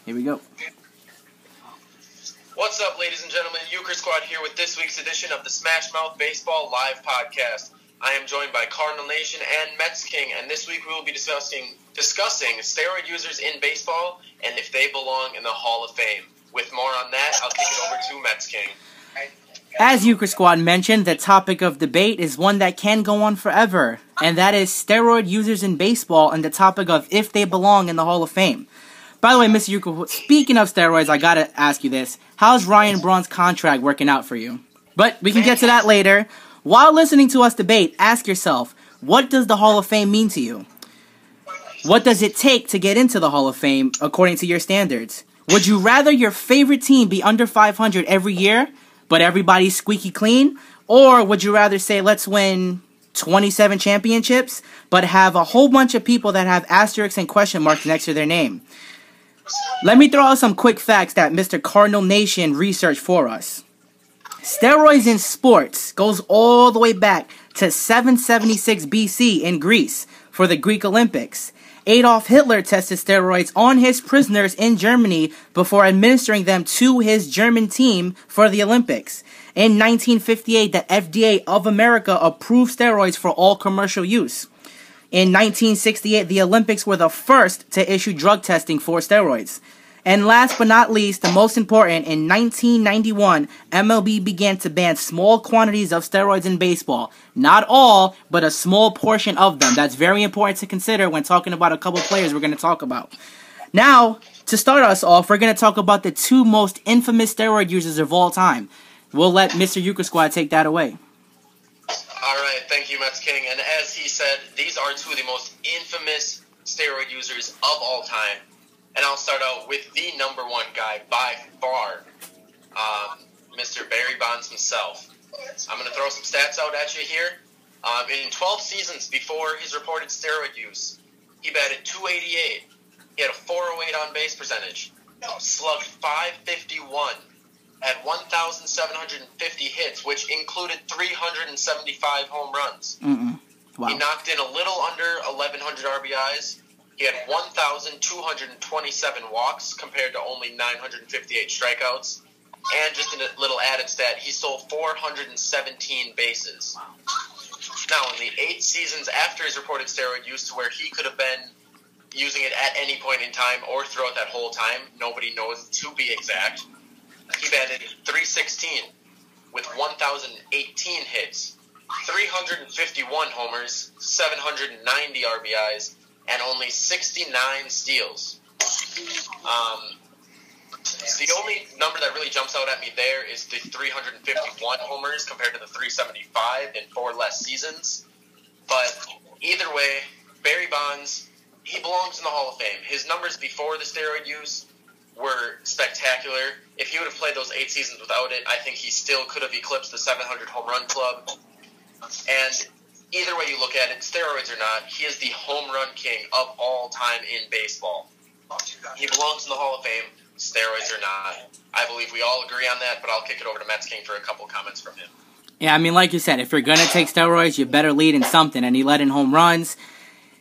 Here we go. What's up, ladies and gentlemen? Euchre Squad here with this week's edition of the Smashmouth Baseball Live Podcast. I am joined by Cardinal Nation and Mets King, and this week we will be discussing steroid users in baseball and if they belong in the Hall of Fame. With more on that, I'll kick it over to Mets King. As Euchre Squad mentioned, the topic of debate is one that can go on forever, and that is steroid users in baseball and the topic of if they belong in the Hall of Fame. By the way, Mr. Euchre, speaking of steroids, I gotta ask you this. How's Ryan Braun's contract working out for you? But we can get to that later. While listening to us debate, ask yourself, what does the Hall of Fame mean to you? What does it take to get into the Hall of Fame according to your standards? Would you rather your favorite team be under 500 every year, but everybody's squeaky clean? Or would you rather say, let's win 27 championships, but have a whole bunch of people that have asterisks and question marks next to their name? Let me throw out some quick facts that Mr. Cardinal Nation researched for us. Steroids in sports goes all the way back to 776 BC in Greece for the Greek Olympics. Adolf Hitler tested steroids on his prisoners in Germany before administering them to his German team for the Olympics. In 1958, the FDA of America approved steroids for all commercial use. In 1968, the Olympics were the first to issue drug testing for steroids. And last but not least, the most important, in 1991, MLB began to ban small quantities of steroids in baseball. Not all, but a small portion of them. That's very important to consider when talking about a couple players we're going to talk about. Now, to start us off, we're going to talk about the two most infamous steroid users of all time. We'll let Mr. Euchre Squad take that away. All right, thank you, Mets King. And as he said, these are two of the most infamous steroid users of all time. And I'll start out with the number one guy by far, Mr. Barry Bonds himself. I'm going to throw some stats out at you here. In 12 seasons before his reported steroid use, he batted .288. He had a .408 on-base percentage, slugged .551, had 1,750 hits, which included 375 home runs. Wow. He knocked in a little under 1,100 RBIs. He had 1,227 walks compared to only 958 strikeouts. And just a little added stat, he stole 417 bases. Now, in the 8 seasons after his reported steroid use, to where he could have been using it at any point in time or throughout that whole time, nobody knows to be exact, he batted .316 with 1,018 hits, 351 homers, 790 RBIs, and only 69 steals. The only number that really jumps out at me there is the 351 homers compared to the 375 in 4 less seasons. But either way, Barry Bonds, he belongs in the Hall of Fame. His numbers before the steroid use were spectacular. If he would have played those 8 seasons without it, I think he still could have eclipsed the 700 home run club. And either way you look at it, steroids or not, he is the home run king of all time in baseball. He belongs in the Hall of Fame, steroids or not. I believe we all agree on that, but I'll kick it over to Mets King for a couple comments from him. Yeah, I mean, like you said, if you're going to take steroids, you better lead in something, and he let in home runs.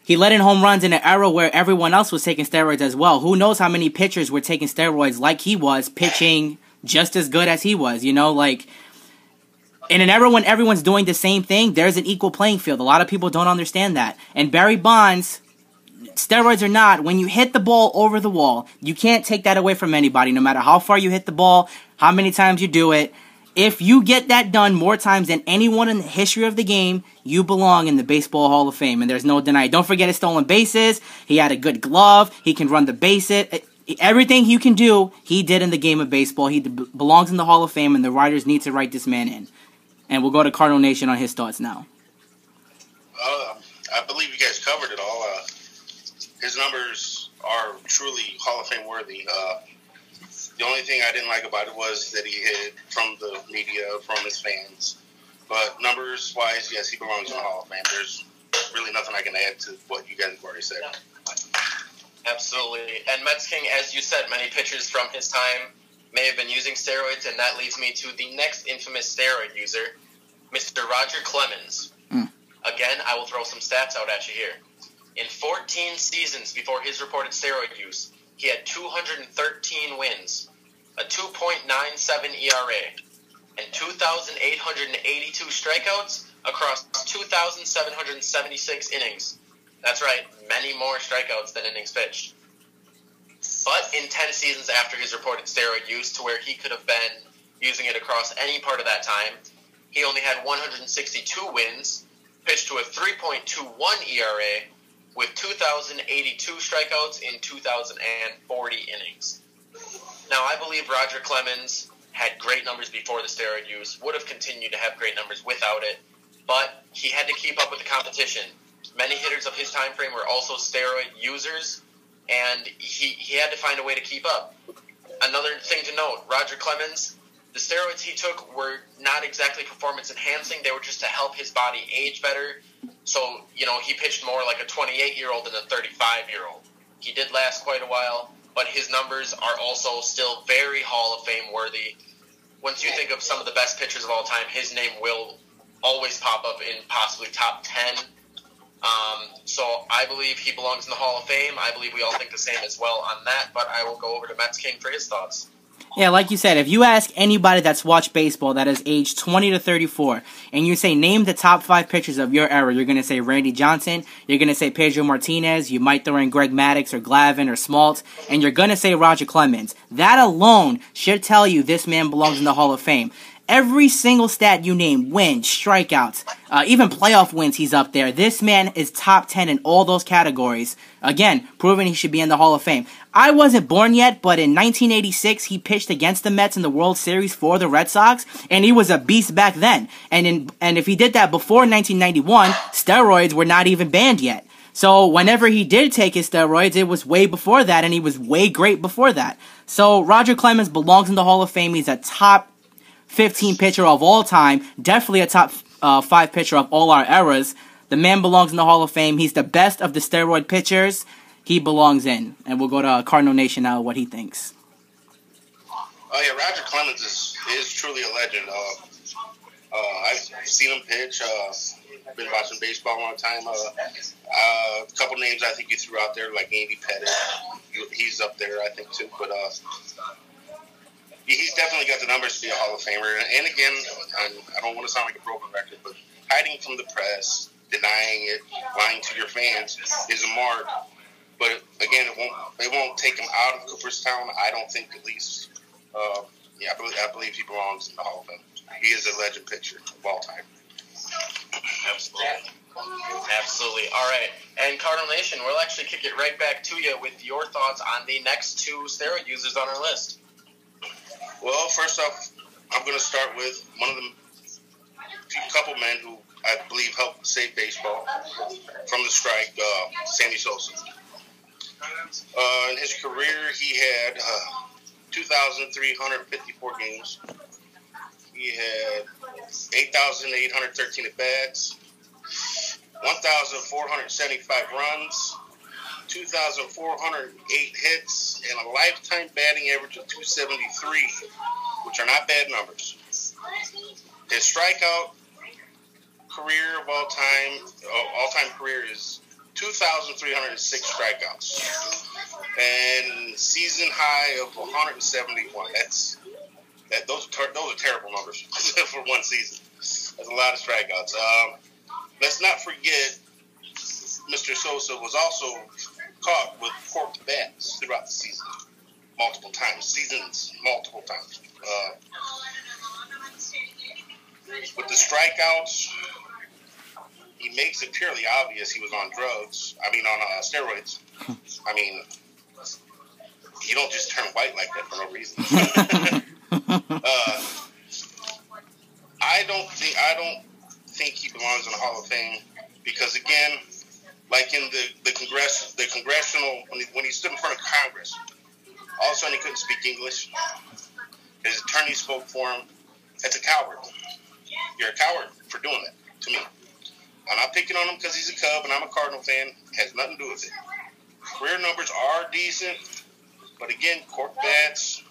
He let in home runs in an era where everyone else was taking steroids as well. Who knows how many pitchers were taking steroids like he was, pitching just as good as he was, you know, like... In an era when everyone's doing the same thing, there's an equal playing field. A lot of people don't understand that. And Barry Bonds, steroids or not, when you hit the ball over the wall, you can't take that away from anybody, no matter how far you hit the ball, how many times you do it. If you get that done more times than anyone in the history of the game, you belong in the Baseball Hall of Fame, and there's no denying. Don't forget his stolen bases. He had a good glove. He can run the bases. Everything you can do, he did in the game of baseball. He belongs in the Hall of Fame, and the writers need to write this man in. And we'll go to Cardinal Nation on his thoughts now. I believe you guys covered it all. His numbers are truly Hall of Fame worthy. The only thing I didn't like about it was that he hid from the media, from his fans. But numbers-wise, yes, he belongs in the Hall of Fame. There's really nothing I can add to what you guys have already said. Absolutely. And Mets King, as you said, many pitchers from his time may have been using steroids, and that leads me to the next infamous steroid user, Mr. Roger Clemens. Again, I will throw some stats out at you here. In 14 seasons before his reported steroid use, he had 213 wins, a 2.97 ERA, and 2,882 strikeouts across 2,776 innings. That's right, many more strikeouts than innings pitched. But in 10 seasons after his reported steroid use, to where he could have been using it across any part of that time, he only had 162 wins, pitched to a 3.21 ERA, with 2,082 strikeouts in 2,040 innings. Now, I believe Roger Clemens had great numbers before the steroid use, would have continued to have great numbers without it, but he had to keep up with the competition. Many hitters of his time frame were also steroid users, and he had to find a way to keep up. Another thing to note, Roger Clemens, the steroids he took were not exactly performance-enhancing. They were just to help his body age better. So, he pitched more like a 28-year-old than a 35-year-old. He did last quite a while, but his numbers are also still very Hall of Fame worthy. Once you think of some of the best pitchers of all time, his name will always pop up in possibly top 10. So I believe he belongs in the Hall of Fame. I believe we all think the same as well on that, but I will go over to Mets King for his thoughts. Yeah, like you said, if you ask anybody that's watched baseball that is aged 20 to 34, and you say, name the top 5 pitchers of your era, you're going to say Randy Johnson, you're going to say Pedro Martinez, you might throw in Greg Maddux or Glavine or Smalt, and you're going to say Roger Clemens. That alone should tell you this man belongs in the Hall of Fame. Every single stat you name, wins, strikeouts, even playoff wins, he's up there. This man is top 10 in all those categories. Again, proving he should be in the Hall of Fame. I wasn't born yet, but in 1986, he pitched against the Mets in the World Series for the Red Sox, and he was a beast back then. And if he did that before 1991, steroids were not even banned yet. So whenever he did take his steroids, it was way before that, and he was way great before that. So Roger Clemens belongs in the Hall of Fame. He's a top 15 pitcher of all time, definitely a top 5 pitcher of all our eras. The man belongs in the Hall of Fame. He's the best of the steroid pitchers. He belongs in. And we'll go to Cardinal Nation now, what he thinks. Oh, yeah, Roger Clemens is truly a legend. I've seen him pitch. Been watching baseball a long time. A couple names I think you threw out there, like Andy Pettit. He's up there, I think, too. But he's definitely got the numbers to be a Hall of Famer. And again, I don't want to sound like a broken record, but hiding from the press, denying it, lying to your fans is a mark. But again, it won't take him out of Cooperstown. I don't think, at least. I believe he belongs in the Hall of Fame. He is a legend pitcher of all time. Absolutely. All right. And Cardinal Nation, we'll actually kick it right back to you with your thoughts on the next 2 steroid users on our list. Well, first off, I'm going to start with one of the couple men who I believe helped save baseball from the strike, Sammy Sosa. In his career, he had 2,354 games. He had 8,813 at-bats, 1,475 runs, 2,408 hits, and a lifetime batting average of 273, which are not bad numbers. His strikeout career of all-time career is 2,306 strikeouts, and season high of 171. Those are terrible numbers for one season. That's a lot of strikeouts. Let's not forget, Mr. Sosa was also caught with corked bats throughout the season, multiple times. With the strikeouts, he makes it purely obvious he was on steroids. I mean, you don't just turn white like that for no reason. I don't think he belongs in the Hall of Fame because, again, like in the congressional, when he stood in front of Congress, all of a sudden he couldn't speak English. His attorney spoke for him. That's a coward. You're a coward for doing that to me. I'm not picking on him because he's a Cub and I'm a Cardinal fan. It has nothing to do with it. Career numbers are decent, but again, cork bats,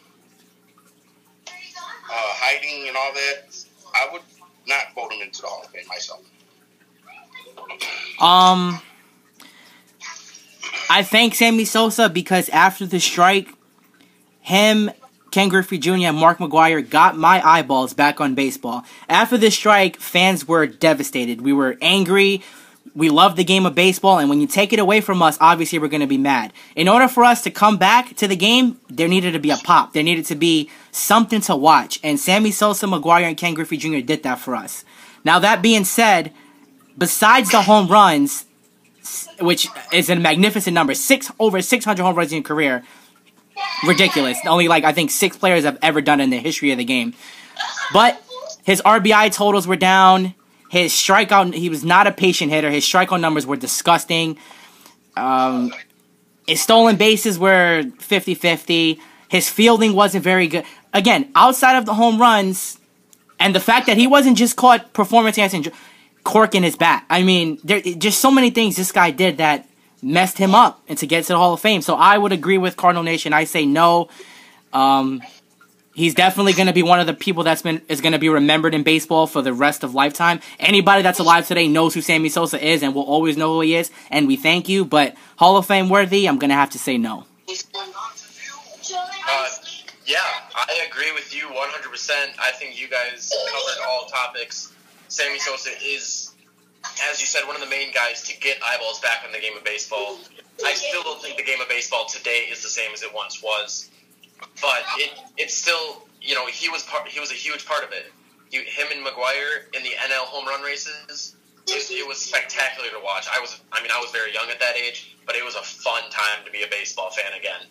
hiding and all that, I would not vote him into the Hall of Fame myself. I thank Sammy Sosa because after the strike, him, Ken Griffey Jr., and Mark McGwire got my eyeballs back on baseball. After the strike, fans were devastated. We were angry. We love the game of baseball, and when you take it away from us, obviously we're going to be mad. In order for us to come back to the game, there needed to be a pop. There needed to be something to watch, and Sammy Sosa, McGwire, and Ken Griffey Jr. did that for us. Now, that being said, besides the home runs, which is a magnificent number, over 600 home runs in your career, ridiculous. Only, I think 6 players have ever done it in the history of the game. But his RBI totals were down. His strikeout, he was not a patient hitter. His strikeout numbers were disgusting. His stolen bases were 50-50. His fielding wasn't very good. Again, outside of the home runs, and the fact that he wasn't just caught performance-enhancing corking his bat. I mean, there just so many things this guy did that messed him up and to get to the Hall of Fame. So I would agree with Cardinal Nation. I say no. He's definitely going to be one of the people is going to be remembered in baseball for the rest of lifetime. Anybody that's alive today knows who Sammy Sosa is and will always know who he is, and we thank you. But Hall of Fame worthy, I'm going to have to say no. Yeah, I agree with you 100%. I think you guys covered all topics. Sammy Sosa is, as you said, one of the main guys to get eyeballs back in the game of baseball. I still don't think the game of baseball today is the same as it once was. But it's still, he was a huge part of it. Him and McGwire in the NL home run races, it was spectacular to watch. I was very young at that age, but it was a fun time to be a baseball fan again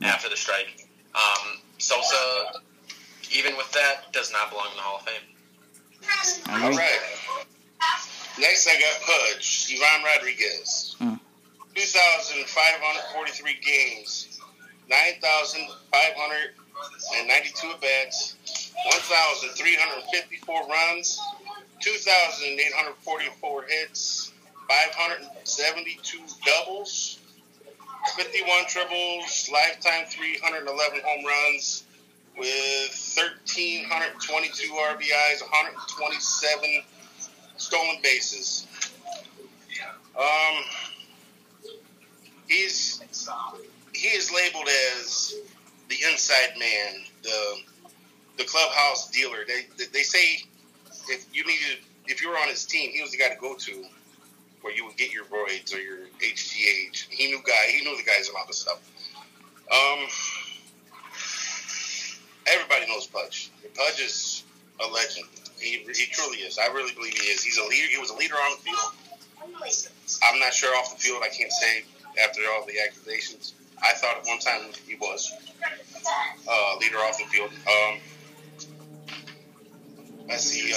after the strike. Sosa, even with that, does not belong in the Hall of Fame. All right. Next, I got Pudge, Ivan Rodriguez. 2,543 games. 9,592 at-bats, 1,354 runs, 2,844 hits, 572 doubles, 51 triples, lifetime 311 home runs, with 1,322 RBIs, 127 stolen bases. He is labeled as the inside man, the clubhouse dealer. They say if you were on his team, he was the guy to go to where you would get your roids or your HGH. He knew the guys and all this stuff. Everybody knows Pudge. Pudge is a legend. He truly is. I really believe he is. He's a leader. He was a leader on the field. I'm not sure off the field. I can't say after all the accusations. I thought at one time he was leader off the field. Let's see.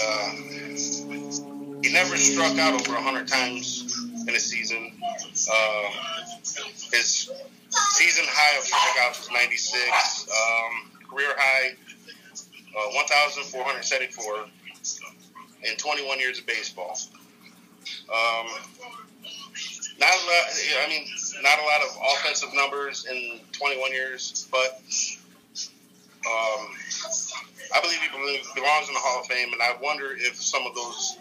He never struck out over 100 times in a season. His season high of strikeouts was 96. Career high, 1,474 in 21 years of baseball. Not a lot of offensive numbers in 21 years, but I believe he belongs in the Hall of Fame, and I wonder if some of those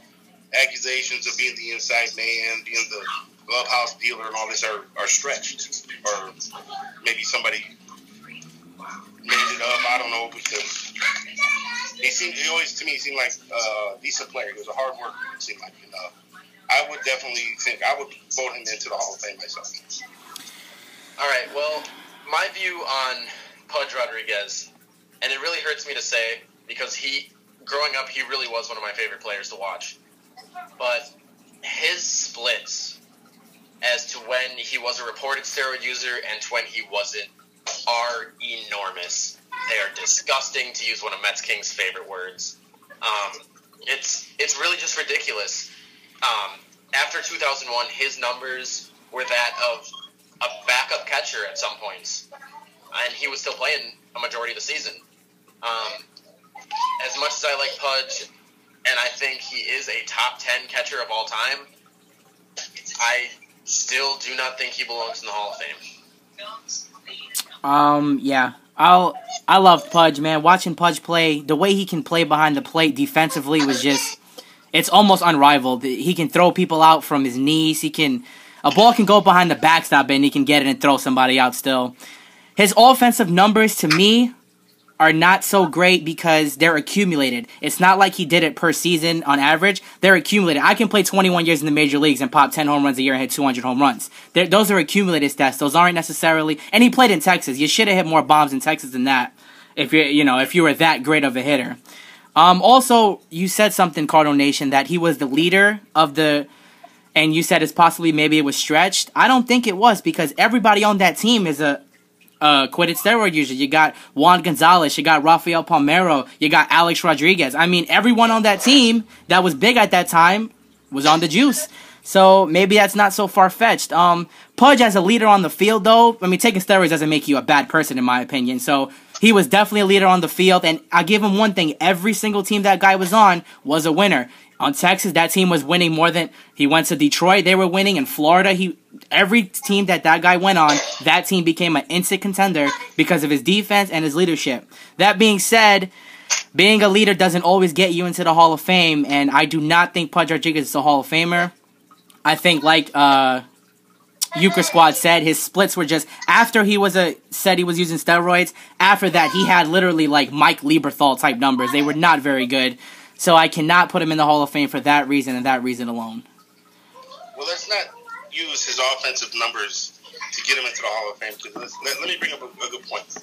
accusations of being the inside man, being the clubhouse dealer, and all this are stretched, or maybe somebody made it up. I don't know, because he always to me seemed like a decent player. He was a hard worker. It seemed like. I would definitely think I would vote him into the Hall of Fame myself. All right, well, my view on Pudge Rodriguez, and it really hurts me to say because growing up, he really was one of my favorite players to watch. But his splits as to when he was a reported steroid user and to when he wasn't are enormous. They are disgusting, to use one of Mets King's favorite words. It's really just ridiculous. After 2001, his numbers were that of a backup catcher at some points, and he was still playing a majority of the season. As much as I like Pudge, and I think he is a top 10 catcher of all time, I still do not think he belongs in the Hall of Fame. Yeah. I love Pudge, man. Watching Pudge play, the way he can play behind the plate defensively was just, it's almost unrivaled. He can throw people out from his knees. He can, A ball can go behind the backstop and he can get it and throw somebody out still. His offensive numbers, to me, are not so great because they're accumulated. It's not like he did it per season on average. They're accumulated. I can play 21 years in the major leagues and pop 10 home runs a year and hit 200 home runs. Those are accumulated stats. Those aren't necessarily... And he played in Texas. You should have hit more bombs in Texas than that if you were that great of a hitter. Also, you said something, Cardinal Nation, that he was the leader of the... And you said it's possibly maybe it was stretched. I don't think it was because everybody on that team is a acquitted steroid user. You got Juan Gonzalez, you got Rafael Palmiero, you got Alex Rodriguez. I mean, everyone on that team that was big at that time was on the juice. So maybe that's not so far-fetched. Pudge as a leader on the field, though, I mean, taking steroids doesn't make you a bad person, in my opinion. So he was definitely a leader on the field, and I give him one thing. Every single team that guy was on was a winner. On Texas, that team was winning more than... He went to Detroit, they were winning. In Florida, every team that guy went on, that team became an instant contender because of his defense and his leadership. That being said, being a leader doesn't always get you into the Hall of Fame, and I do not think Pudge Rodriguez is a Hall of Famer. I think, like Euchre Squad said, his splits were just... After he said he was using steroids, after that, he had literally like Mike Lieberthal-type numbers. They were not very good. So I cannot put him in the Hall of Fame for that reason and that reason alone. Well, let's not use his offensive numbers to get him into the Hall of Fame. Because let me bring up a good point.